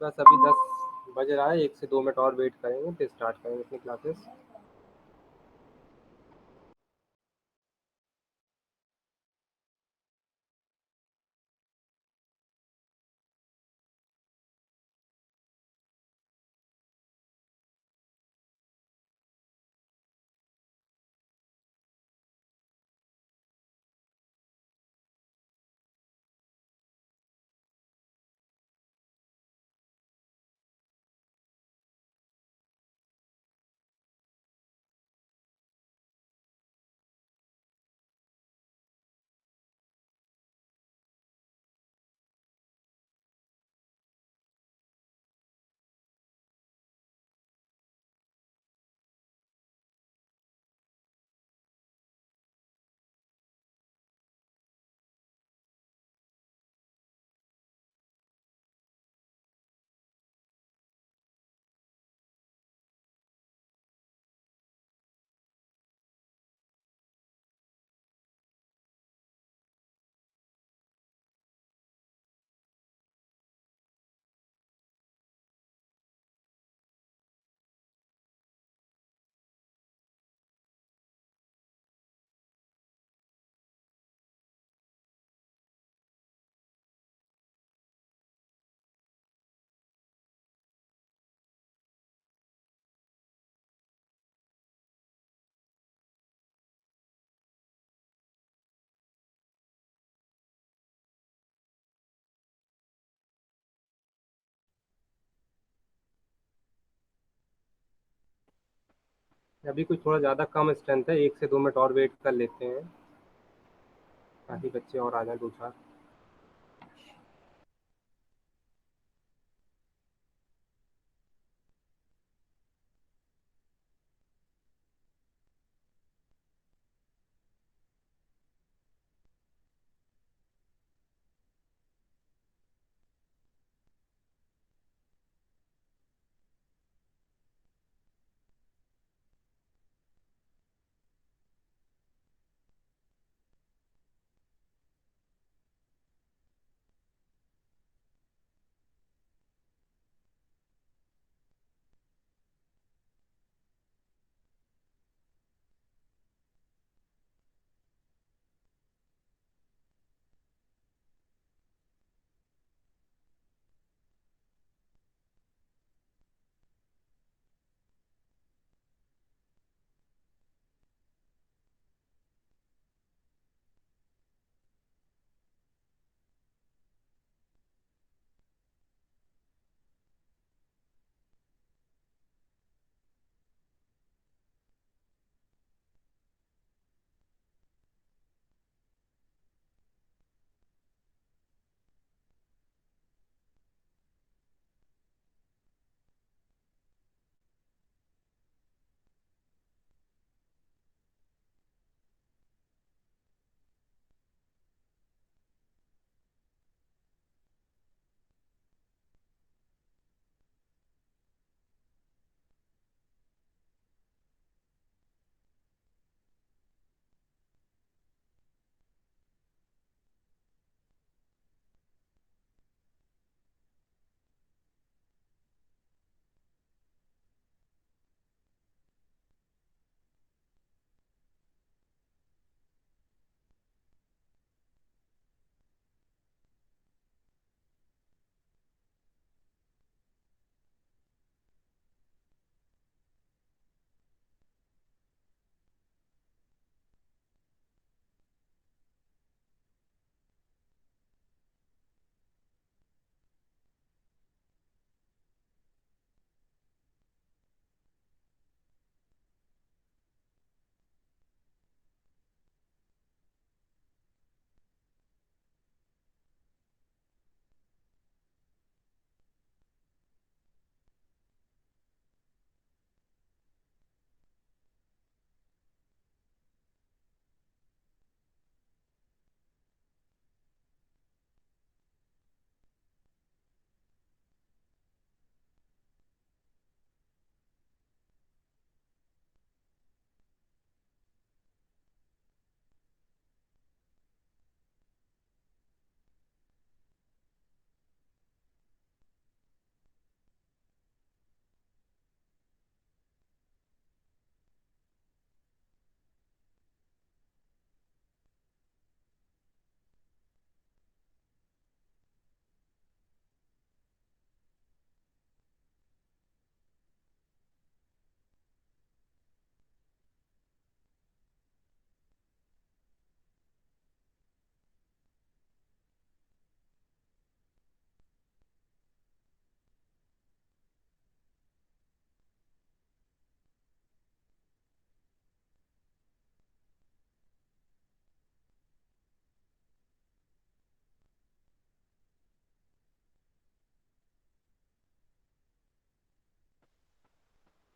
बस अभी 10 बज रहा है, 1 से 2 मिनट और वेट करेंगे फिर स्टार्ट करेंगे अपनी क्लासेस। अभी कुछ थोड़ा ज़्यादा कम स्ट्रेंथ है, 1 से 2 मिनट और वेट कर लेते हैं ताकि बच्चे और आ जाए 2 4।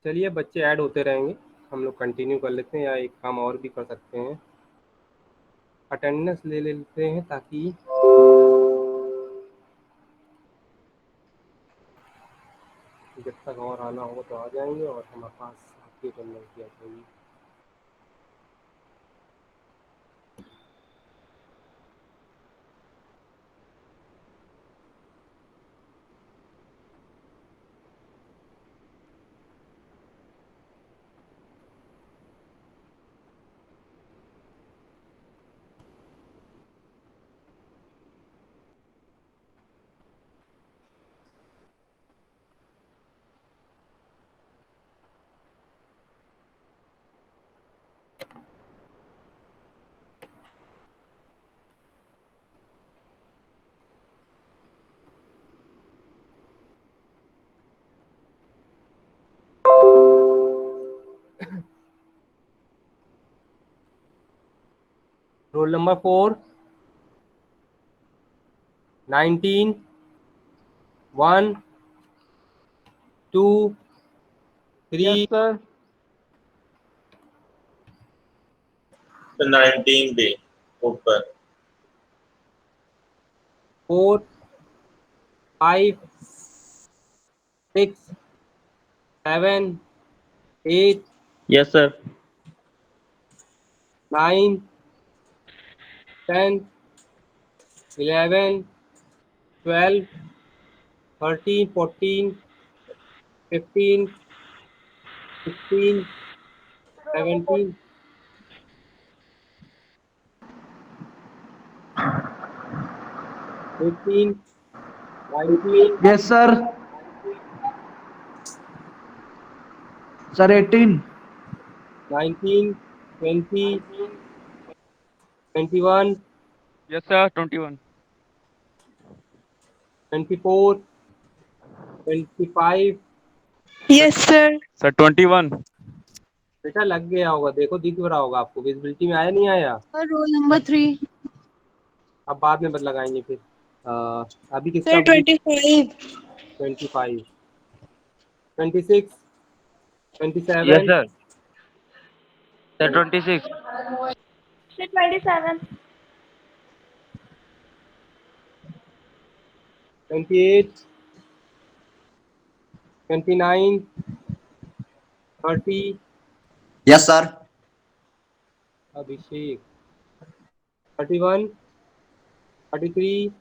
चलिए बच्चे ऐड होते रहेंगे, हम लोग कंटिन्यू कर लेते हैं, या एक काम और भी कर सकते हैं, अटेंडेंस ले लेते हैं ताकि जब तक और आना होगा तो आ जाएंगे और हमारे पास आपकी अटेंडेंस भी आ जाएगी। Roll number 4, 19, 1, 2, 3, Yes, sir. 19 पे ऊपर 4, 5, 6, 7, 8, Yes, sir. 9, 10, 11, 12, 13, 14, 15, 16, 17, 18, 19, Yes, sir. Sir, 18. 19, 20, 21, Yes, sir. 21. 24, 25। Yes, sir. Sir, 21. बेटा लग गया होगा, देखो दिख रहा होगा आपको, विजिबिलिटी में आया नहीं आया? Sir, roll number 3. अब बाद में बद लगाएंगे फिर। अभी किसका? Sir, 25. 25, 26, Yes, 27, sir. Sir, 26. Sir, 27. 28, 29, 30, Yes, sir. अभिषेक, 31, 33,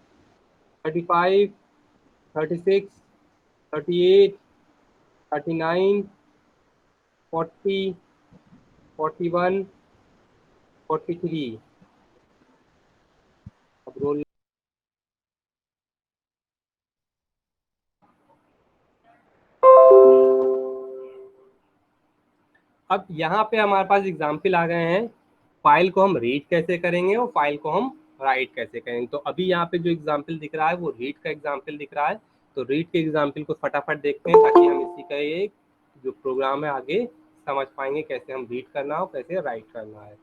35, 36, 38, 39, 40, 41, 43। अब रोल अब यहाँ पे हमारे पास एग्जाम्पल आ गए हैं, फाइल को हम रीड कैसे करेंगे और फाइल को हम राइट कैसे करेंगे। तो अभी यहाँ पे जो एग्जाम्पल दिख रहा है वो रीड का एग्जाम्पल दिख रहा है, तो रीड के एग्जाम्पल को फटाफट देखते हैं ताकि हम इसी का ये जो प्रोग्राम है आगे समझ पाएंगे कैसे हम रीड करना है और कैसे राइट करना है।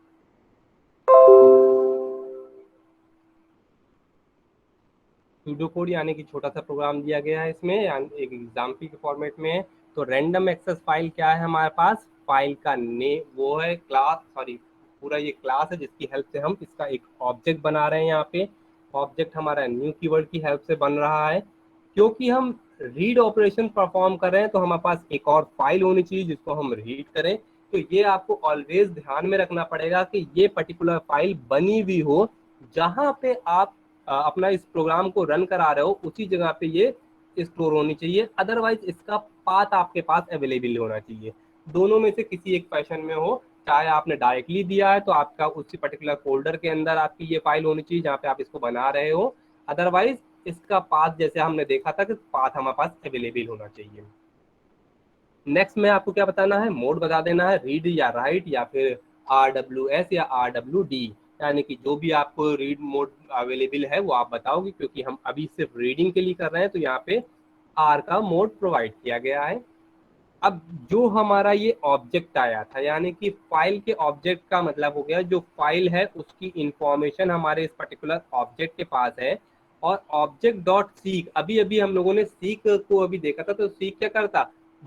सूडो कोड यानी कि छोटा सा प्रोग्राम दिया गया है इसमें, एक एग्जाम्पल के फॉर्मेट में है। तो रैंडम एक्सेस फाइल क्या है हमारे पास? फाइल का नेम वो है क्लास, सॉरी पूरा ये क्लास है जिसकी हेल्प से हम इसका एक ऑब्जेक्ट बना रहे हैं। यहाँ पे ऑब्जेक्ट हमारा न्यू कीवर्ड की हेल्प से बन रहा है। क्योंकि हम रीड ऑपरेशन परफॉर्म कर रहे हैं तो हमारे पास एक और फाइल होनी चाहिए जिसको हम रीड करें। तो ये आपको ऑलवेज ध्यान में रखना पड़ेगा कि ये पर्टिकुलर फाइल बनी हुई हो जहाँ पे आप अपना इस प्रोग्राम को रन करा रहे हो, उसी जगह पे ये स्टोर होनी चाहिए। अदरवाइज इसका पाथ आपके पास अवेलेबल होना चाहिए, दोनों में से किसी एक फैशन में हो। चाहे आपने डायरेक्टली दिया है तो आपका उसी पर्टिकुलर फोल्डर के अंदर आपकी ये फाइल होनी चाहिए जहाँ पे आप इसको बना रहे हो। अदरवाइज इसका पाथ जैसे हमने देखा था कि पाथ हमारे पास अवेलेबल होना चाहिए। नेक्स्ट में आपको क्या बताना है? मोड बता देना है, रीड या राइट या फिर RWS या RWD, यानी कि जो भी आपको रीड मोड अवेलेबल है वो आप बताओगे। क्योंकि हम अभी सिर्फ रीडिंग के लिए कर रहे हैं तो यहाँ पे R का मोड प्रोवाइड किया गया है। अब जो हमारा ये ऑब्जेक्ट आया था, यानी कि फाइल के ऑब्जेक्ट का मतलब हो गया जो फाइल है उसकी इंफॉर्मेशन हमारे इस पर्टिकुलर ऑब्जेक्ट के पास है। और ऑब्जेक्ट डॉट सीक, अभी अभी हम लोगों ने सीक को अभी देखा था, तो सीक क्या करता?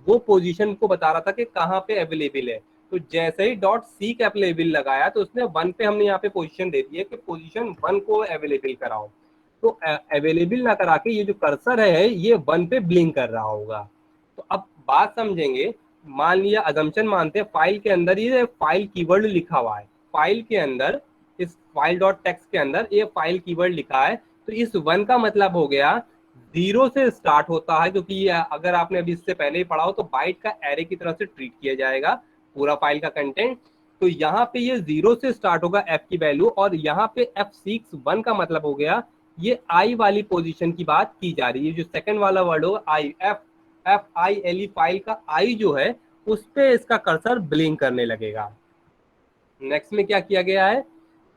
वो पोजीशन को बता रहा था कि कहाँ पे अवेलेबल है। तो जैसे ही डॉट सीक अवेलेबल लगाया तो उसने 1 पे हमने यहाँ पे पोजीशन दे दी है कि पोजीशन 1 को अवेलेबल कराओ। तो अवेलेबल ना करा के ये जो कर्सर है ये 1 पे ब्लिंक कर रहा होगा। तो अब बात समझेंगे, मान लिया अजम्पशन मानते हैं फाइल के अंदर ये फाइल कीवर्ड लिखा हुआ है, फाइल के अंदर इस फाइल डॉट टेक्स्ट के अंदर ये फाइल कीवर्ड लिखा है। तो इस 1 का मतलब हो गया 0 से स्टार्ट होता है, क्योंकि ये अगर आपने अभी इससे पहले ही पढ़ा हो तो बाइट का एरे की तरह से ट्रीट किया जाएगा पूरा फाइल का कंटेंट। तो यहाँ पे ये 0 से स्टार्ट होगा एफ की वैल्यू, और यहाँ पे F6 1 का मतलब हो गया ये आई वाली पोजीशन की बात की जा रही है। जो सेकंड वाला वर्ड हो आई, FILE फाइल का आई जो है उस पे इसका कर्सर ब्लिंक करने लगेगा। नेक्स्ट में क्या किया गया है,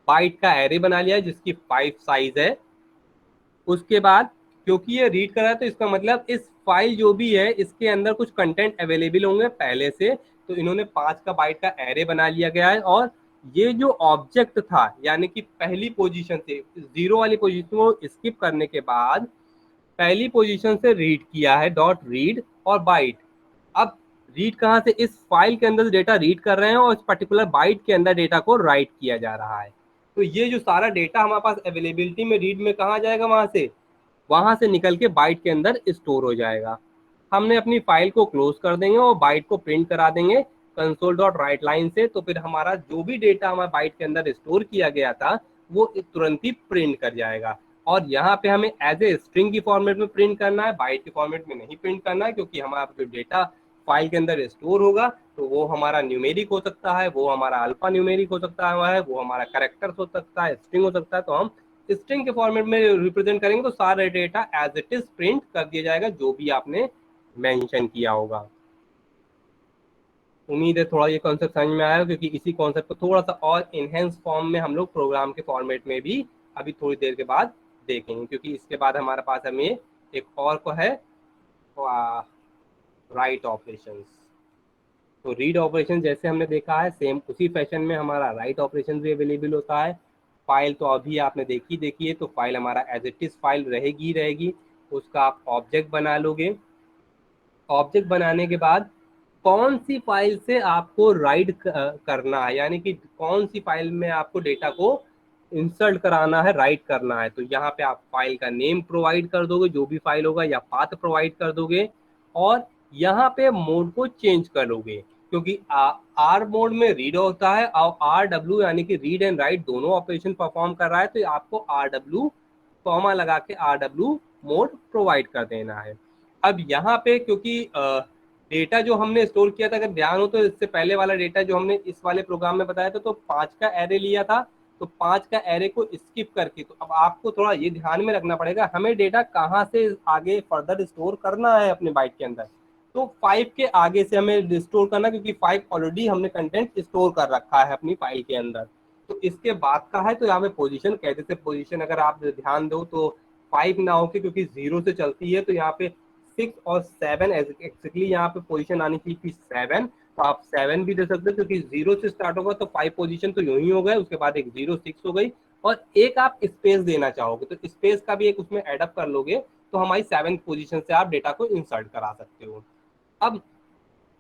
बाइट का एरे बना लिया है जिसकी 5 साइज है। उसके बाद क्योंकि ये रीड कर रहा है तो इसका मतलब इस फाइल जो भी है इसके अंदर कुछ कंटेंट अवेलेबल होंगे पहले से, तो इन्होंने 5 का बाइट का एरे बना लिया गया है। और ये जो ऑब्जेक्ट था यानी कि पहली पोजीशन से 0 वाली पोजीशन को स्किप करने के बाद पहली पोजीशन से रीड किया है डॉट रीड और बाइट। अब रीड कहाँ से, इस फाइल के अंदर डेटा रीड कर रहे हैं और इस पर्टिकुलर बाइट के अंदर डेटा को राइट किया जा रहा है। तो ये जो सारा डेटा हमारे पास अवेलेबिलिटी में रीड में कहाँ जाएगा, वहां से निकल के बाइट के अंदर स्टोर हो जाएगा। हमने अपनी फाइल को क्लोज कर देंगे और बाइट को प्रिंट करा देंगे कंसोल डॉट राइट लाइन से। तो फिर हमारा जो भी डेटा हमारे बाइट के अंदर स्टोर किया गया था वो तुरंत ही प्रिंट कर जाएगा। और यहाँ पे हमें एज ए स्ट्रिंग की फॉर्मेट में प्रिंट करना है, बाइट के फॉर्मेट में नहीं प्रिंट करना है, क्योंकि हमारा जो डेटा फाइल के अंदर स्टोर होगा तो वो हमारा न्यूमेरिक हो सकता है, वो हमारा अल्फा न्यूमेरिक हो सकता है, वो हमारा कैरेक्टर्स हो सकता है, स्ट्रिंग हो सकता है। तो हम स्ट्रिंग के फॉर्मेट में रिप्रेजेंट करेंगे तो सारा data as it is print कर दिया जाएगा जो भी आपने मेंशन किया होगा। उम्मीद है थोड़ा ये कॉन्सेप्ट समझ में आया, क्योंकि इसी कॉन्सेप्ट को थोड़ा सा और इनहेंस फॉर्म में हम लोग प्रोग्राम के फॉर्मेट में भी अभी थोड़ी देर के बाद देखेंगे, क्योंकि इसके बाद हमारे पास हमें एक और को है राइट ऑपरेशंस। तो रीड ऑपरेशन जैसे हमने देखा है सेम उसी फैशन में हमारा राइट ऑपरेशन भी अवेलेबल होता है। फाइल तो अभी आपने देखी है, तो फाइल हमारा एज इट इज फाइल रहेगी, उसका आप ऑब्जेक्ट बना लोगे। ऑब्जेक्ट बनाने के बाद कौन सी फाइल से आपको राइट करना है, यानी कि कौन सी फाइल में आपको डेटा को इंसर्ट कराना है, राइट करना है, तो यहाँ पे आप फाइल का नेम प्रोवाइड कर दोगे जो भी फाइल होगा, या पाथ प्रोवाइड कर दोगे। और यहाँ पे मोड को चेंज करोगे, क्योंकि आर मोड में रीड होता है और RW यानी कि रीड एंड राइट दोनों ऑपरेशन परफॉर्म कर रहा है, तो आपको RW कॉमा लगा के RW मोड प्रोवाइड कर देना है। अब यहाँ पे क्योंकि डेटा जो हमने स्टोर किया था, अगर ध्यान हो तो इससे पहले वाला डेटा जो हमने इस वाले प्रोग्राम में बताया था तो 5 का एरे लिया था, तो 5 का एरे को स्किप करके, तो अब आपको थोड़ा ये ध्यान में रखना पड़ेगा हमें डेटा कहाँ से आगे फर्दर स्टोर करना है अपने बाइट के अंदर। तो 5 के आगे से हमें स्टोर करना, क्योंकि 5 ऑलरेडी हमने कंटेंट स्टोर कर रखा है अपनी फाइल के अंदर। तो इसके बाद का है तो यहाँ पे पोजीशन कहते थे, पोजीशन अगर आप ध्यान दो तो 5 ना होके, क्योंकि 0 से चलती है तो यहाँ पे 6 और 7 एक्जैक्टली यहाँ पे पोजीशन आनी चाहिए 7, तो आप 7 भी दे सकते हो, क्योंकि 0 से स्टार्ट होगा तो 5 पोजीशन तो यूं ही हो गए, उसके बाद एक 0 6 हो गई, और एक आप स्पेस देना चाहोगे तो स्पेस का भी एक उसमें एडअप कर लोगे, तो हमारी 7th पोजीशन से आप डेटा को इंसर्ट करा सकते हो। अब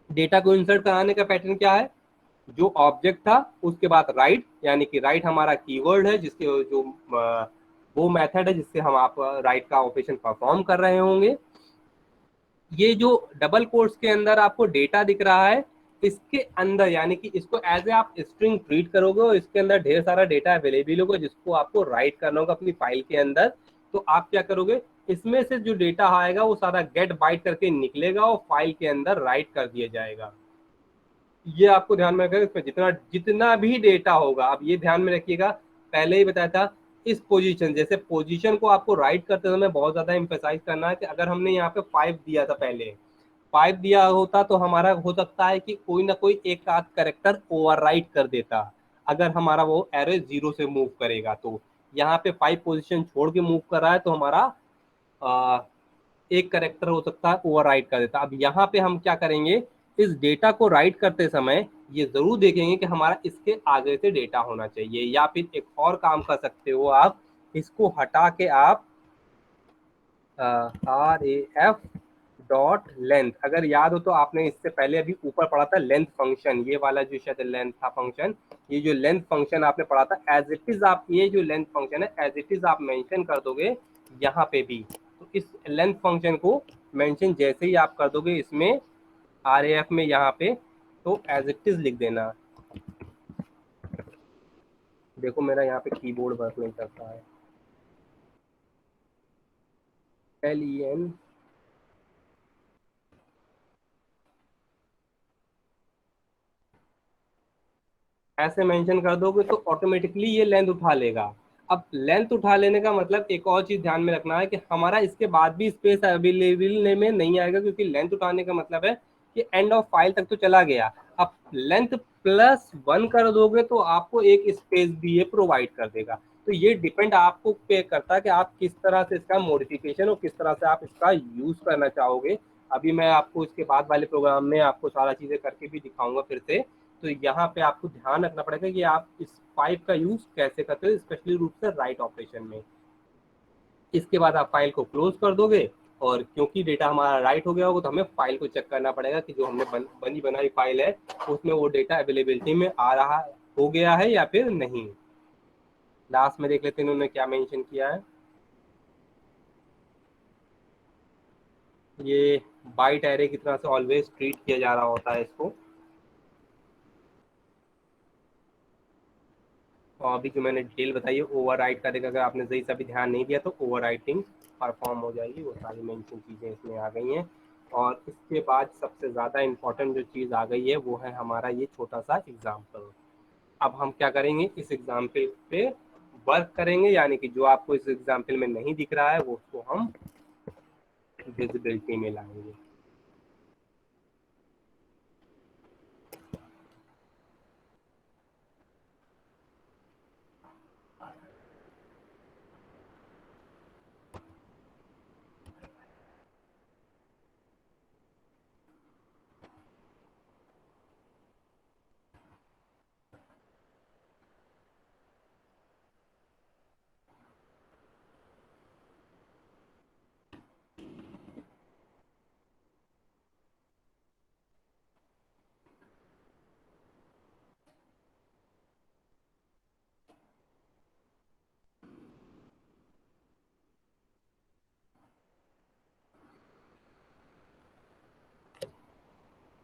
डेटा को इंसर्ट कराने का पैटर्न क्या है, जो ऑब्जेक्ट था उसके बाद राइट, यानी कि राइट हमारा कीवर्ड है जिसके जो वो मेथड है जिससे हम आप राइट का ऑपरेशन परफॉर्म कर रहे होंगे। ये जो डबल कोट्स के अंदर आपको डेटा दिख रहा है इसके अंदर, यानी कि इसको एज ए आप स्ट्रिंग ट्रीट करोगे और इसके अंदर ढेर सारा डेटा अवेलेबल होगा जिसको आपको राइट करना होगा अपनी फाइल के अंदर। तो आप क्या करोगे, इसमें से जो डेटा आएगा वो सारा गेट बाइट करके निकलेगा और फाइल के अंदर राइट कर दिया जाएगा। ये आपको ध्यान में रखिएगा, इसमें जितना भी डेटा होगा आप ये ध्यान में रखिएगा, पहले ही बताया था इस पोजीशन, जैसे पोजीशन को आपको राइट करते समय बहुत ज्यादा एम्फेसाइज करना है कि अगर हमने यहाँ पे 5 दिया था, पहले 5 दिया होता तो हमारा हो सकता है कि कोई ना कोई एक आध करेक्टर ओवरराइट कर देता अगर हमारा वो एरे 0 से मूव करेगा। तो यहाँ पे 5 पोजीशन छोड़ के मूव कर रहा है तो हमारा एक करेक्टर हो सकता है ओवरराइट कर देता। अब यहाँ पे हम क्या करेंगे, इस डेटा को राइट करते समय ये जरूर देखेंगे कि हमारा इसके आगे से डेटा होना चाहिए, या फिर एक और काम कर सकते हो आप, इसको हटा के आप RAF डॉट लेंथ, अगर याद हो तो आपने इससे पहले अभी ऊपर पढ़ा था लेंथ फंक्शन, ये वाला जो शायद लेंथ था फंक्शन, ये जो लेंथ फंक्शन आपने पढ़ा था, एज इट इज आप ये जो लेंथ फंक्शन है एज इट इज आप मेंशन कर दोगे यहाँ पे भी। तो इस लेंथ फंक्शन को मेंशन जैसे ही आप कर दोगे इसमें RAF में यहाँ पे, तो एज इट इज लिख देना। देखो मेरा यहाँ पे कीबोर्ड वर्क नहीं करता है। LEN ऐसे मेंशन कर दोगे तो ऑटोमेटिकली ये लेंथ उठा लेगा। अब लेंथ उठा लेने का मतलब एक और चीज ध्यान में रखना है कि हमारा इसके बाद भी स्पेस अवेलेबल में नहीं आएगा, क्योंकि लेंथ उठाने का मतलब है कि एंड ऑफ फाइल तक तो चला गया। अब लेंथ +1 कर दोगे तो आपको एक स्पेस भी ये प्रोवाइड कर देगा। तो ये डिपेंड आपको पे करता है कि आप किस तरह से इसका मॉडिफिकेशन और किस तरह से आप इसका यूज करना चाहोगे। अभी मैं आपको इसके बाद वाले प्रोग्राम में आपको सारा चीजें करके भी दिखाऊंगा फिर से। तो यहाँ पे आपको ध्यान रखना पड़ेगा कि आप इस फाइल का यूज कैसे करते हो, स्पेशली रूप से राइट ऑपरेशन में। इसके बाद आप फाइल को क्लोज कर दोगे, और क्योंकि डेटा हमारा राइट हो गया होगा तो हमें फाइल को चेक करना पड़ेगा कि जो हमने बनी बनाई फाइल है उसमें वो डेटा अवेलेबिलिटी में आ रहा हो गया है या फिर नहीं। लास्ट में देख लेते हैं इन्होंने क्या मेंशन किया है। ये बाइट एरे की तरह से ऑलवेज ट्रीट किया जा रहा होता है इसको। और अभी जो मैंने डिटेल बताई है ओवरराइट करेगा, अगर आपने सही से भी ध्यान नहीं दिया तो ओवरराइटिंग परफॉर्म हो जाएगी। वो सारी मेंशन चीज़ें इसमें आ गई हैं। और इसके बाद सबसे ज़्यादा इम्पोर्टेंट जो चीज़ आ गई है वो है हमारा ये छोटा सा एग्जाम्पल। अब हम क्या करेंगे, इस एग्जाम्पल पे वर्क करेंगे, यानी कि जो आपको इस एग्जाम्पल में नहीं दिख रहा है वो उसको हम विजिबिलिटी में लाएंगे।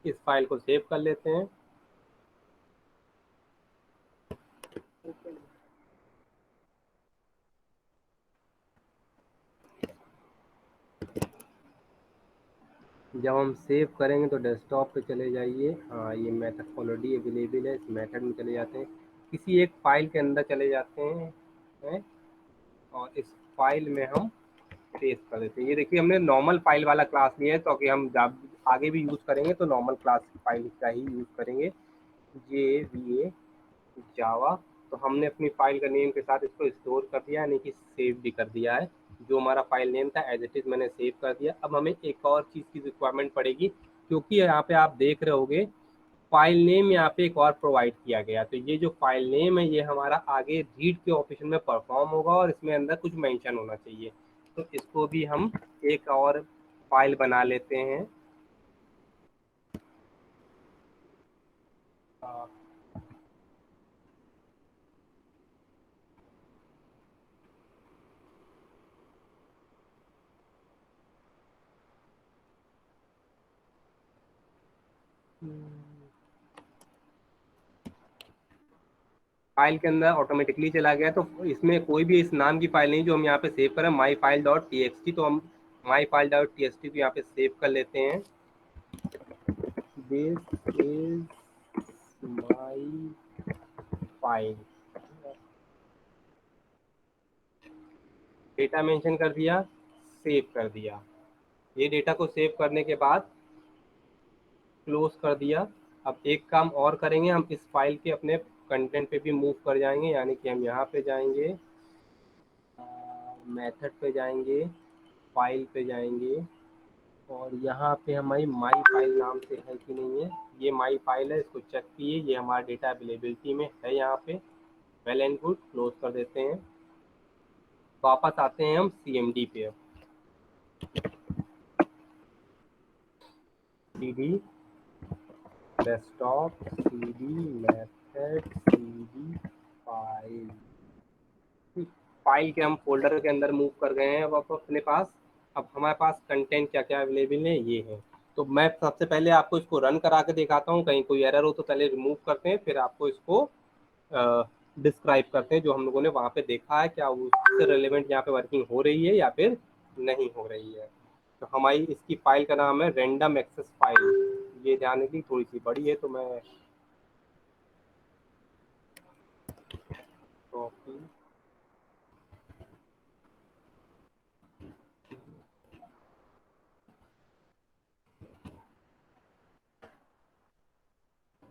इस फाइल को सेव कर लेते हैं। जब हम सेव करेंगे तो डेस्कटॉप पे चले जाइए। हाँ, ये मेथड ऑलरेडी अवेलेबल है, इस मेथड में चले जाते हैं, किसी एक फाइल के अंदर चले जाते हैं और इस फाइल में हम पेस्ट कर देते हैं। ये देखिए हमने नॉर्मल फाइल वाला क्लास लिया है, तो कि हम जब आगे भी यूज़ करेंगे तो नॉर्मल क्लास की फाइल का ही यूज़ करेंगे, JVA जावा। तो हमने अपनी फाइल का नेम के साथ इसको स्टोर कर दिया, यानी कि सेव भी कर दिया है। जो हमारा फाइल नेम था एज इट इज़ मैंने सेव कर दिया। अब हमें एक और चीज़ की रिक्वायरमेंट पड़ेगी, क्योंकि यहाँ पे आप देख रहे होगे फाइल नेम यहाँ पे एक और प्रोवाइड किया गया। तो ये जो फाइल नेम है ये हमारा आगे रीड के ऑपरेशन में परफॉर्म होगा और इसमें अंदर कुछ मेंशन होना चाहिए। तो इसको भी हम एक और फाइल बना लेते हैं। फाइल के अंदर ऑटोमेटिकली चला गया, तो इसमें कोई भी इस नाम की फाइल नहीं जो हम यहाँ पे सेव करें, माई फाइल डॉट txt। तो हम माई फाइल डॉट txt को यहाँ पे सेव कर लेते हैं। This is my file, data mention कर दिया, सेव कर दिया। ये डेटा को सेव करने के बाद क्लोज कर दिया। अब एक काम और करेंगे, हम इस फाइल के अपने कंटेंट पे भी मूव कर जाएंगे, यानी कि हम यहाँ पे जाएंगे, मेथड पे जाएंगे, फाइल पे जाएंगे, और यहाँ पे हमारी माई फाइल नाम से है कि नहीं है, ये माई फाइल है, इसको चेक किए, ये हमारा डेटा अवेलेबिलिटी में है यहाँ पे। वेल एंड गुड, क्लोज कर देते हैं। वापस आते हैं हम CMD पे। cd desktop, cd method, cd file. File के हम फोल्डर के अंदर मूव कर गए हैं अब अपने पास। अब हमारे पास कंटेंट क्या क्या अवेलेबल है ये है। तो मैं सबसे पहले आपको इसको रन करा के दिखाता हूँ, कहीं कोई एरर हो तो पहले रिमूव करते हैं, फिर आपको इसको डिस्क्राइब करते हैं जो हम लोगों ने वहाँ पे देखा है, क्या उससे रिलेवेंट यहाँ पे वर्किंग हो रही है या फिर नहीं हो रही है। तो हमारी इसकी फाइल का नाम है रैंडम एक्सेस फाइल। ये ध्यान रखिए थोड़ी सी बड़ी है, तो मैं कॉपी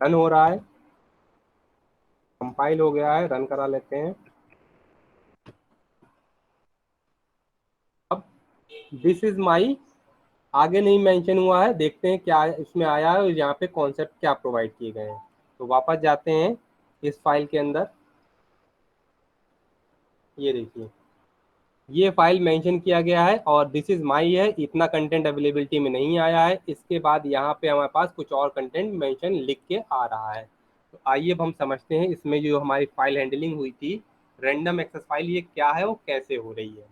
रन हो रहा है, कंपाइल हो गया है, रन करा लेते हैं। अब दिस इज माई, आगे नहीं मेंशन हुआ है, देखते हैं क्या इसमें आया है और यहाँ पे कॉन्सेप्ट क्या प्रोवाइड किए गए हैं। तो वापस जाते हैं इस फाइल के अंदर, ये देखिए ये फाइल मेंशन किया गया है और दिस इज माई है, इतना कंटेंट अवेलेबिलिटी में नहीं आया है। इसके बाद यहाँ पे हमारे पास कुछ और कंटेंट मेंशन लिख के आ रहा है। तो आइए अब हम समझते हैं इसमें जो हमारी फाइल हैंडलिंग हुई थी रैंडम एक्सेस फाइल, ये क्या है और कैसे हो रही है।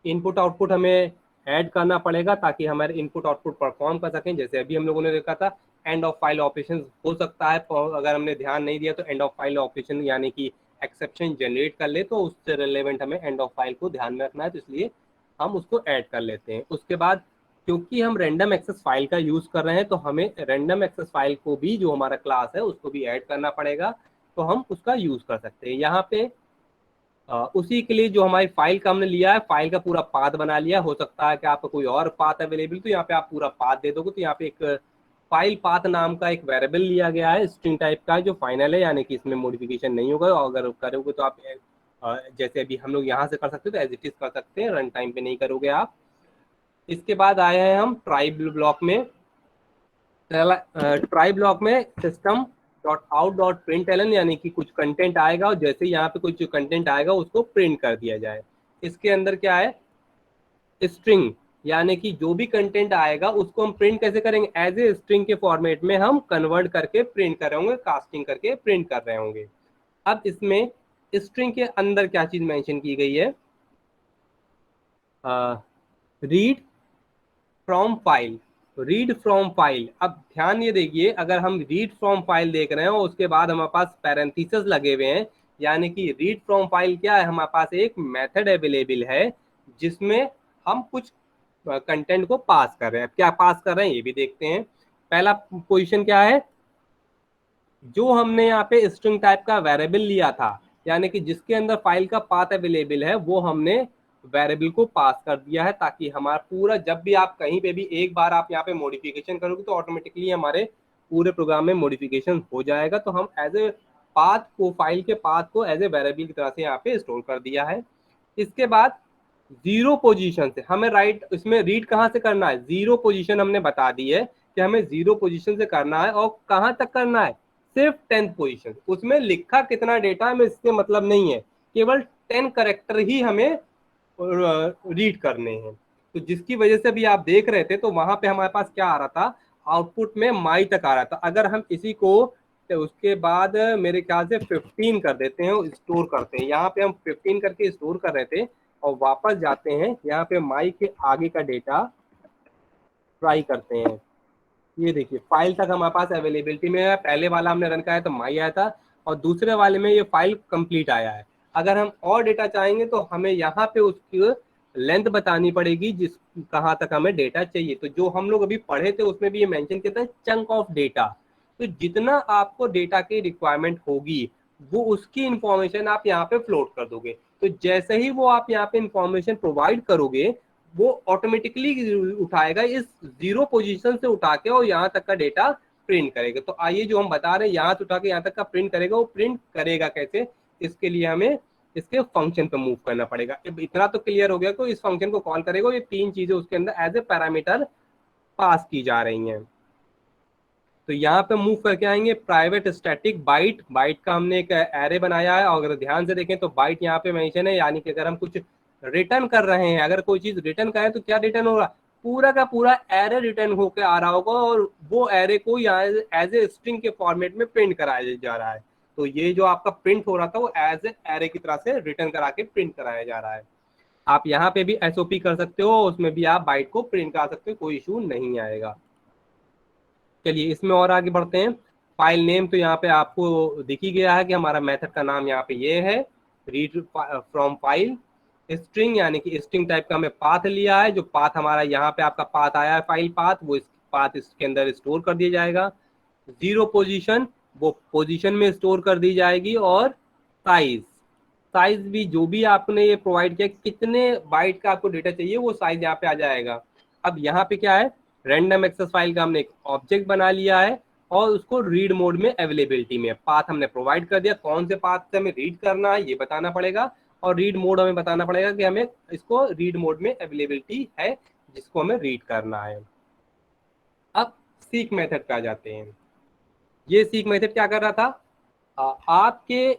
इनपुट आउटपुट हमें ऐड करना पड़ेगा ताकि हमारे इनपुट आउटपुट परफॉर्म कर सकें। जैसे अभी हम लोगों ने देखा था एंड ऑफ फाइल ऑपरेशन हो सकता है, तो अगर हमने ध्यान नहीं दिया तो एंड ऑफ फाइल ऑपरेशन यानी कि एक्सेप्शन जनरेट कर ले, तो उससे रिलेवेंट हमें एंड ऑफ फाइल को ध्यान में रखना है, तो इसलिए हम उसको ऐड कर लेते हैं। उसके बाद क्योंकि हम रैंडम एक्सेस फाइल का यूज कर रहे हैं तो हमें रैंडम एक्सेस फाइल को भी, जो हमारा क्लास है उसको भी ऐड करना पड़ेगा, तो हम उसका यूज कर सकते हैं। यहाँ पे उसी के लिए जो हमारी फाइल का हमने लिया है, फाइल का पूरा पाथ बना लिया। हो सकता है कि आपका कोई और पाथ अवेलेबल, तो यहाँ पे आप पूरा पाथ दे दोगे। तो यहाँ पे एक फाइल पाथ नाम का एक वेरिएबल लिया गया है स्ट्रिंग टाइप का, जो फाइनल है, यानी कि इसमें मॉडिफिकेशन नहीं होगा। और अगर करोगे तो आप जैसे अभी हम लोग यहाँ से कर सकते हो तो एज इट इज कर सकते हैं, रन टाइम पे नहीं करोगे आप। इसके बाद आए हैं हम ट्राई ब्लॉक में। ट्राई ब्लॉक में system dot out dot print ln, यानी कि कुछ कंटेंट आएगा और जैसे यहाँ पे कुछ कंटेंट आएगा उसको प्रिंट कर दिया जाए। इसके अंदर क्या है, स्ट्रिंग, यानी कि जो भी कंटेंट आएगा उसको हम प्रिंट कैसे करेंगे, एज ए स्ट्रिंग के फॉर्मेट में हम कन्वर्ट करके प्रिंट कर रहे होंगे, कास्टिंग करके प्रिंट कर रहे होंगे। अब इसमें स्ट्रिंग के अंदर क्या चीज मेंशन की गई है, read from file, read from file. अब ध्यान ये देखिए, अगर हम रीड फ्रॉम फाइल देख रहे हैं और उसके बाद हमारे पास पैरेंथेसिस लगे हुए हैं, यानी कि रीड फ्रॉम फाइल क्या है, हमारे पास एक मेथड अवेलेबल है जिसमें हम कुछ कंटेंट को पास कर रहे हैं। क्या पास कर रहे हैं ये भी देखते हैं। पहला पोजीशन क्या है, जो हमने यहाँ पे स्ट्रिंग टाइप का वेरिएबल लिया था, यानी कि जिसके अंदर फाइल का पाथ अवेलेबल है, वो हमने वेरिएबल को पास कर दिया है, ताकि हमारा पूरा, जब भी आप कहीं पे भी एक बार आप यहाँ पे मॉडिफिकेशन करोगे तो ऑटोमेटिकली हमारे पूरे प्रोग्राम में मॉडिफिकेशन हो जाएगा। तो हम एज ए पाथ को, फाइल के पाथ को एज ए वेरिएबल की तरह से यहाँ पे स्टोर कर दिया है। इसके बाद जीरो पोजीशन से हमें राइट, इसमें रीड कहाँ से करना है, जीरो पोजीशन हमने बता दी है कि हमें जीरो पोजीशन से करना है, और कहाँ तक करना है, सिर्फ 10th पोजीशन। उसमें लिखा कितना डेटा हमें इससे मतलब नहीं है, केवल 10 करेक्टर ही हमें रीड करने हैं। तो जिसकी वजह से भी आप देख रहे थे तो वहां पे हमारे पास क्या आ रहा था, आउटपुट में माई तक आ रहा था। अगर हम इसी को तो उसके बाद मेरे ख्याल से 15 कर देते हैं, स्टोर करते हैं, यहाँ पे हम 15 करके स्टोर कर रहे थे और वापस जाते हैं यहाँ पे माई के आगे का डेटा ट्राई करते हैं। ये देखिए फाइल तक हमारे पास अवेलेबिलिटी में है। पहले वाला हमने रन कराया तो माई आया था और दूसरे वाले में ये फाइल कंप्लीट आया है। अगर हम और डेटा चाहेंगे तो हमें यहाँ पे उसकी लेंथ बतानी पड़ेगी, जिस कहाँ तक हमें डेटा चाहिए। तो जो हम लोग अभी पढ़े थे उसमें भी ये मेंशन किया था चंक ऑफ डेटा। तो जितना आपको डेटा की रिक्वायरमेंट होगी वो उसकी इंफॉर्मेशन आप यहाँ पे फ्लोट कर दोगे। तो जैसे ही वो आप यहाँ पे इंफॉर्मेशन प्रोवाइड करोगे वो ऑटोमेटिकली उठाएगा, इस जीरो पोजीशन से उठा के और यहाँ तक का डेटा प्रिंट करेगा। तो आइए जो हम बता रहे हैं यहाँ से उठा के यहाँ तक का प्रिंट करेगा, वो प्रिंट करेगा कैसे, इसके लिए हमें इसके फंक्शन पे मूव करना पड़ेगा। इतना तो क्लियर हो गया कि इस फंक्शन को कॉल करेगा, ये तीन चीजें उसके अंदर एज ए पैरामीटर पास की जा रही हैं। तो यहाँ पे मूव करके आएंगे प्राइवेट स्टैटिक बाइट, बाइट का हमने एक एरे बनाया है और अगर ध्यान से देखें तो बाइट यहाँ पे मेंशन है, यानी कि अगर हम कुछ रिटर्न कर रहे हैं, अगर कोई चीज रिटर्न करें तो क्या रिटर्न होगा, पूरा का पूरा एरे रिटर्न होकर आ रहा होगा और वो एरे को यहाँ एज ए स्ट्रिंग के फॉर्मेट में प्रिंट कराया जा रहा है। तो ये जो आपका प्रिंट हो रहा था वो एज ए एरे की तरह से रिटर्न करा के प्रिंट कराया जा रहा है। आप यहाँ पे भी एसओपी कर सकते हो, उसमें भी आप बाइट को प्रिंट करा सकते हो, कोई इशू नहीं आएगा। चलिए इसमें और आगे बढ़ते हैं। फाइल नेम तो यहाँ पे आपको दिख ही गया है कि हमारा मेथड का नाम यहाँ पे ये है, रीड फ्रॉम फाइल। स्ट्रिंग यानी कि स्ट्रिंग टाइप का हमें पाथ लिया है, जो पाथ हमारा यहाँ पे आपका पाथ आया है फाइल पाथ, वो इस पाथ इसके अंदर स्टोर कर दिया जाएगा। 0 पोजीशन, वो पोजीशन में स्टोर कर दी जाएगी। और साइज भी जो भी आपने ये प्रोवाइड किया, कितने बाइट का आपको डेटा चाहिए वो साइज यहाँ पे आ जाएगा। अब यहाँ पे क्या है, रैंडम एक्सेस फाइल का हमने एक ऑब्जेक्ट बना लिया है और उसको रीड मोड में अवेलेबिलिटी में पाथ हमने प्रोवाइड कर दिया। कौन से पाथ से हमें रीड करना है ये बताना पड़ेगा और रीड मोड हमें बताना पड़ेगा कि हमें इसको रीड मोड में अवेलेबिलिटी है जिसको हमें रीड करना है। अब सीक मेथड पे आ जाते हैं। ये सीक मेथड क्या कर रहा था, आपके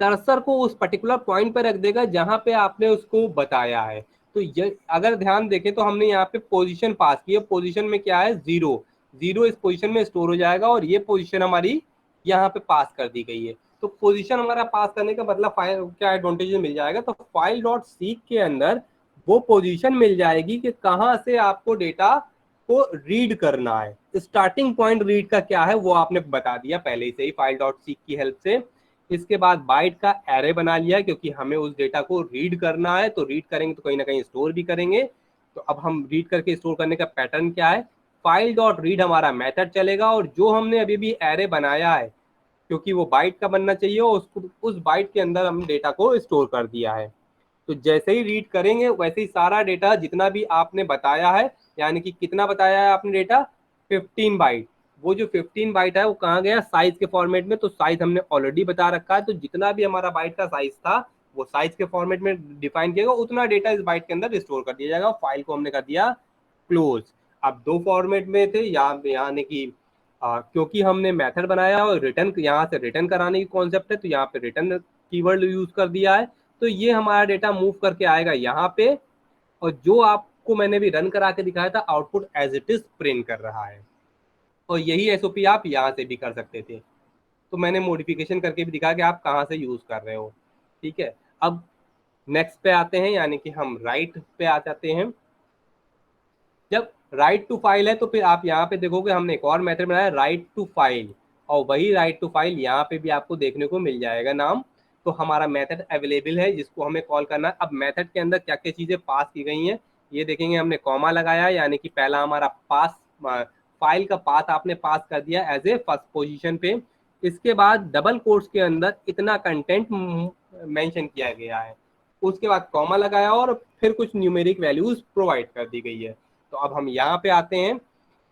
कर्सर को उस पर्टिकुलर पॉइंट पर रख देगा जहां पे आपने उसको बताया है। तो ये अगर ध्यान देखें तो हमने यहाँ पे पोजीशन पास की है, पोजीशन में क्या है 0, 0 इस पोजीशन में स्टोर हो जाएगा और ये पोजीशन हमारी यहाँ पे पास कर दी गई है। तो पोजीशन हमारा पास करने का मतलब फाइल क्या एडवांटेज मिल जाएगा, तो फाइल डॉट सीक के अंदर वो पोजीशन मिल जाएगी कि कहाँ से आपको डेटा को रीड करना है। स्टार्टिंग पॉइंट रीड का क्या है वो आपने बता दिया पहले से ही फाइल डॉट सीक की हेल्प से। इसके बाद बाइट का एरे बना लिया क्योंकि हमें उस डेटा को रीड करना है, तो रीड करेंगे तो कहीं ना कहीं स्टोर भी करेंगे। तो अब हम रीड करके स्टोर करने का पैटर्न क्या है, फाइल डॉट रीड हमारा मेथड चलेगा और जो हमने अभी भी एरे बनाया है क्योंकि वो बाइट का बनना चाहिए और उसको उस बाइट के अंदर हम डेटा को स्टोर कर दिया है। तो जैसे ही रीड करेंगे वैसे ही सारा डेटा जितना भी आपने बताया है, यानी कि कितना बताया है आपने डेटा 15 बाइट, वो जो 15 बाइट है वो कहाँ गया, साइज के फॉर्मेट में। तो साइज हमने ऑलरेडी बता रखा है, तो जितना भी हमारा बाइट का साइज था वो साइज के फॉर्मेट में डिफाइन किया गया, उतना डेटा इस बाइट के अंदर स्टोर कर दिया जाएगा। फाइल को हमने कर दिया क्लोज। अब 2 फॉर्मेट में थे यानी कि क्योंकि हमने मेथड बनाया और रिटर्न यहाँ से रिटर्न कराने की कॉन्सेप्ट है, तो यहाँ पे रिटर्न कीवर्ड यूज कर दिया है। तो ये हमारा डेटा मूव करके आएगा यहाँ पे और जो आपको मैंने भी रन करा के दिखाया था output as it is print कर रहा है। और यही एसओपी आप यहाँ से भी कर सकते थे, तो मैंने मॉडिफिकेशन करके भी दिखाया कि आप कहाँ से यूज कर रहे हो। ठीक है, अब नेक्स्ट पे आते हैं, यानी कि हम राइट पे आ जाते हैं। जब राइट टू फाइल है तो फिर आप यहाँ पे देखोगे हमने एक और मेथड बनाया राइट टू फाइल, और वही राइट टू फाइल यहाँ पे भी आपको देखने को मिल जाएगा नाम। तो हमारा मेथड अवेलेबल है जिसको हमें कॉल करना है। अब मेथड के अंदर क्या क्या चीजें पास की गई हैं ये देखेंगे। हमने कॉमा लगाया, यानी कि पहला हमारा पास फाइल का पाथ आपने पास कर दिया एज ए फर्स्ट पोजीशन पे। इसके बाद डबल कोट्स के अंदर इतना कंटेंट मेंशन किया गया है, उसके बाद कॉमा लगाया और फिर कुछ न्यूमेरिक वैल्यूज प्रोवाइड कर दी गई है। तो अब हम यहाँ पे आते हैं,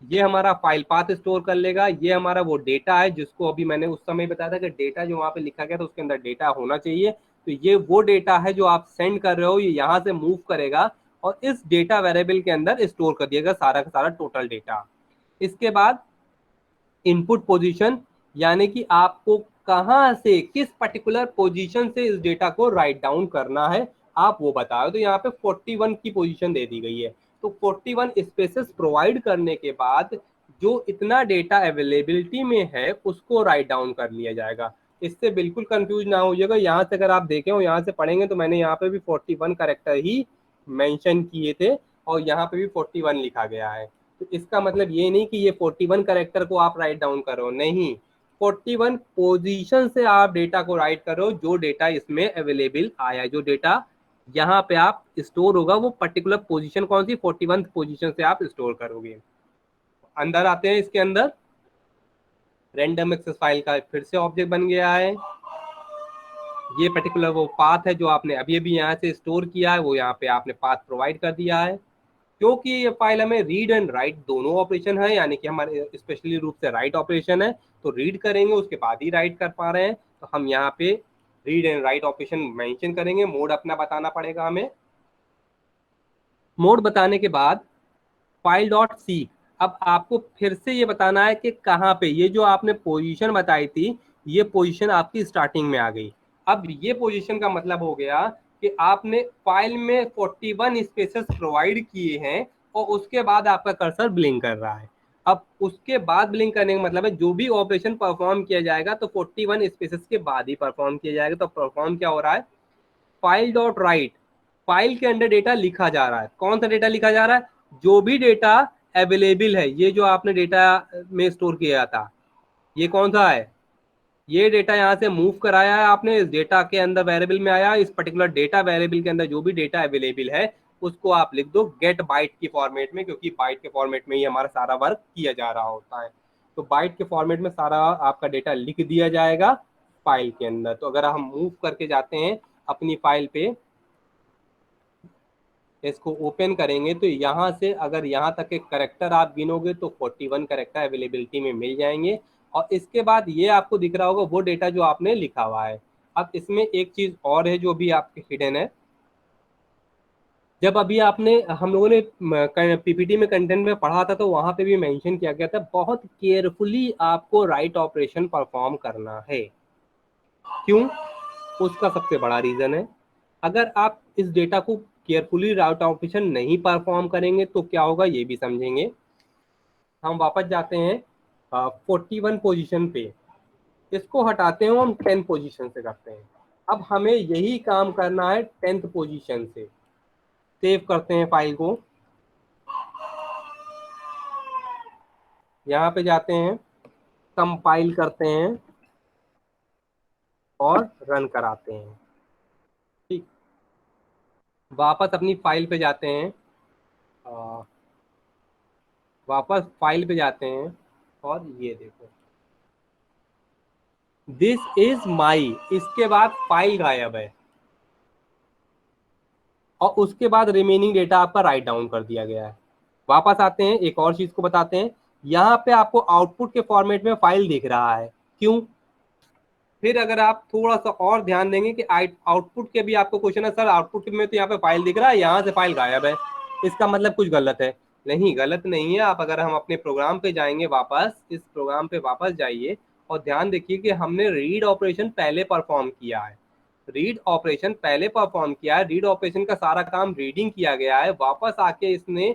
ये हमारा फाइल पाथ स्टोर कर लेगा। ये हमारा वो डेटा है जिसको अभी मैंने उस समय बताया था कि डेटा जो वहाँ पे लिखा गया था उसके अंदर डेटा होना चाहिए। तो ये वो डेटा है जो आप सेंड कर रहे हो, ये यहाँ से मूव करेगा और इस डेटा वेरिएबल के अंदर स्टोर कर दिएगा सारा का सारा टोटल डेटा। इसके बाद इनपुट पोजीशन, यानी कि आपको कहाँ से किस पर्टिकुलर पोजीशन से इस डेटा को राइट डाउन करना है आप वो बताओ। तो यहाँ पे 41 की पोजीशन दे दी गई है, तो 41 स्पेसेस प्रोवाइड करने के बाद जो इतना डेटा अवेलेबिलिटी में है उसको राइट डाउन कर लिया जाएगा। इससे बिल्कुल कंफ्यूज ना हो जाएगा। यहाँ से अगर आप देखें और यहाँ से पढ़ेंगे तो मैंने यहाँ पे भी 41 करेक्टर ही मेंशन किए थे और यहाँ पे भी 41 लिखा गया है। तो इसका मतलब ये नहीं कि ये 41 करेक्टर को आप राइट डाउन करो, नहीं, 41 पोजीशन से आप डेटा को राइट करो जो डेटा इसमें अवेलेबल आया, जो डेटा यहाँ पे आप स्टोर होगा वो पर्टिकुलर पोजीशन कौन सी 41 पोजीशन से आप स्टोर करोगे। अंदर आते हैं, इसके अंदर रैंडम एक्सेस फाइल का फिर से ऑब्जेक्ट बन गया है। ये पर्टिकुलर वो पाथ है जो आपने अभी अभी यहाँ से स्टोर किया है, वो यहाँ पे आपने पाथ प्रोवाइड कर दिया है। क्योंकि ये फाइल हमें रीड एंड राइट दोनों ऑपरेशन है, यानी कि हमारे स्पेशली रूप से राइट ऑपरेशन है, तो रीड करेंगे उसके बाद ही राइट कर पा रहे हैं। तो हम यहाँ पे read and write operation mention करेंगे। मोड अपना बताना पड़ेगा हमें। मोड बताने के बाद फाइल डॉट सीक, अब आपको फिर से ये बताना है कि कहाँ पे, ये जो आपने पोजीशन बताई थी ये पोजीशन आपकी स्टार्टिंग में आ गई। अब ये पोजीशन का मतलब हो गया कि आपने फाइल में 41 स्पेसेस प्रोवाइड किए हैं और उसके बाद आपका कर्सर ब्लिंक कर रहा है। अब उसके बाद ब्लिंक करने का मतलब है जो भी ऑपरेशन परफॉर्म किया जाएगा तो 41 स्पेसेस के बाद ही परफॉर्म किया जाएगा। तो परफॉर्म क्या हो रहा है, फाइल डॉट राइट, फाइल के अंदर डेटा लिखा जा रहा है। कौन सा डेटा लिखा जा रहा है, जो भी डेटा अवेलेबल है, ये जो आपने डेटा में स्टोर किया था ये कौन सा है, ये डेटा यहाँ से मूव कराया है आपने, इस डेटा के अंदर वेरिएबल में आया, इस पर्टिकुलर डेटा वेरिएबल के अंदर जो भी डेटा अवेलेबल है उसको आप लिख दो गेट बाइट की फॉर्मेट में, क्योंकि बाइट के फॉर्मेट में ही हमारा सारा वर्क किया जा रहा होता है। तो बाइट के फॉर्मेट में सारा आपका डेटा लिख दिया जाएगा फाइल के अंदर। तो अगर हम मूव करके जाते हैं अपनी फाइल पे, इसको ओपन करेंगे तो यहाँ से अगर यहाँ तक के करेक्टर आप गिनोगे तो 41 करेक्टर अवेलेबिलिटी में मिल जाएंगे। और इसके बाद ये आपको दिख रहा होगा वो डेटा जो आपने लिखा हुआ है। अब इसमें एक चीज और है जो भी आपके हिडन है, जब अभी आपने हम लोगों ने पीपीटी में कंटेंट में पढ़ा था तो वहां पे भी मेंशन किया गया था बहुत केयरफुली आपको राइट ऑपरेशन परफॉर्म करना है। क्यों, उसका सबसे बड़ा रीजन है, अगर आप इस डेटा को केयरफुली राउट ऑपरेशन नहीं परफॉर्म करेंगे तो क्या होगा ये भी समझेंगे। हम वापस जाते हैं 41 पोजीशन पे, इसको हटाते हैं हम 10 पोजीशन से करते हैं। अब हमें यही काम करना है 10th पोजीशन से। सेव करते हैं फाइल को, यहाँ पे जाते हैं, कंपाइल करते हैं और रन कराते हैं। ठीक, वापस अपनी फाइल पे जाते हैं, वापस फाइल पे जाते हैं और ये देखो दिस इज माई, इसके बाद फाइल गायब है और उसके बाद रिमेनिंग डेटा आपका राइट डाउन कर दिया गया है। वापस आते हैं, एक और चीज को बताते हैं, यहाँ पे आपको आउटपुट के फॉर्मेट में फाइल दिख रहा है, क्यों, फिर अगर आप थोड़ा सा और ध्यान देंगे कि आउटपुट के भी आपको क्वेश्चन है सर आउटपुट में तो यहाँ पे फाइल दिख रहा है, यहाँ से फाइल गायब है, इसका मतलब कुछ गलत है। नहीं, गलत नहीं है। आप अगर हम अपने प्रोग्राम पे जाएंगे, वापस इस प्रोग्राम पे वापस जाइए और ध्यान देखिए कि हमने रीड ऑपरेशन पहले परफॉर्म किया है, रीड ऑपरेशन पहले परफॉर्म किया है, रीड ऑपरेशन का सारा काम रीडिंग किया गया है, वापस आके इसने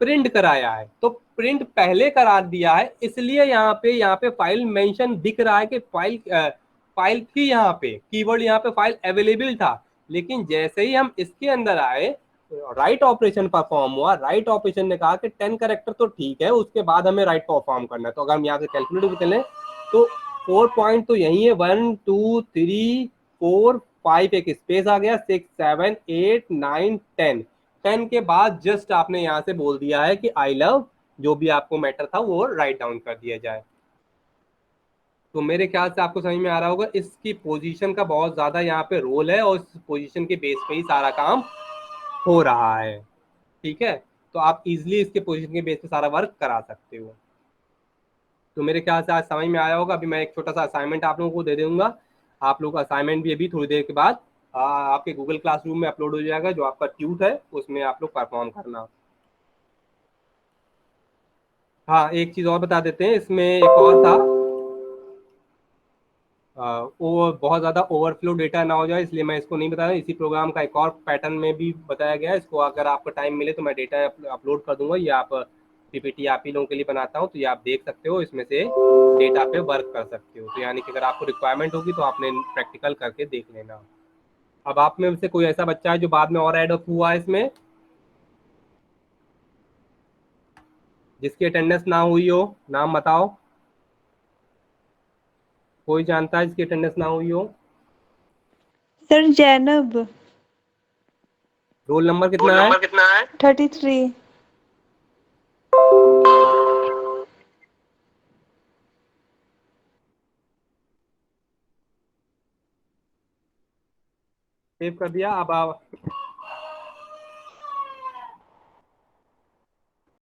प्रिंट कराया है, तो प्रिंट पहले करा दिया है, इसलिए यहाँ पे फाइल मेंशन दिख रहा है कि फाइल थी, यहाँ पे कीवर्ड, यहाँ पे फाइल अवेलेबल था। लेकिन जैसे ही हम इसके अंदर आए, राइट ऑपरेशन परफॉर्म हुआ, राइट ऑपरेशन ने कहा कि 10 करेक्टर तो ठीक है, उसके बाद हमें राइट परफॉर्म करना है। तो अगर हम यहाँ से कैलकुलेटर भी चलें तो 4 पॉइंट तो यही है, 1 2 3 4 5 एक स्पेस आ गया, 6 7 8 9 10 के बाद जस्ट आपने यहाँ से बोल दिया है कि आई लव, जो भी आपको मैटर था वो राइट डाउन कर दिया जाए। तो मेरे ख्याल से आपको समझ में आ रहा होगा, इसकी पोजीशन का बहुत ज्यादा यहाँ पे रोल है और इस पोजीशन के बेस पे ही सारा काम हो रहा है। ठीक है, तो आप इजिली इसके पोजीशन के बेस पे सारा वर्क करा सकते हो। तो मेरे ख्याल से आज समझ में आया होगा। अभी मैं एक छोटा सा असाइनमेंट आप लोगों को दे दूंगा, आप लोग असाइनमेंट भी अभी थोड़ी देर के बाद आपके गूगल क्लासरूम में अपलोड हो जाएगा, जो आपका ट्यूट है उसमें आप लोग परफॉर्म करना। हाँ, एक चीज और बता देते हैं, इसमें एक और था, वो बहुत ज़्यादा ओवरफ्लो डेटा ना हो जाए इसलिए मैं इसको नहीं बता रहा। इसी प्रोग्राम का एक और पैटर्न में भी बताया गया है, इसको अगर आपको टाइम मिले तो मैं डेटा अपलोड कर दूंगा, ये आप पीपीटी आप ही लोगों के लिए बनाता हूँ, तो ये आप देख सकते हो, इसमें से डेटा पे वर्क कर सकते हो। तो यानी कि अगर आपको रिक्वायरमेंट होगी तो आपने प्रैक्टिकल करके देख लेना। अब आप में से कोई ऐसा बच्चा है जो बाद में और ऐड हुआ है इसमें, जिसकी अटेंडेंस ना हुई हो, नाम बताओ। कोई जानता है जिसकी अटेंडेंस ना हुई हो? सर जैनब। रोल नंबर कितना है? 33। सेव कर दिया। अब आप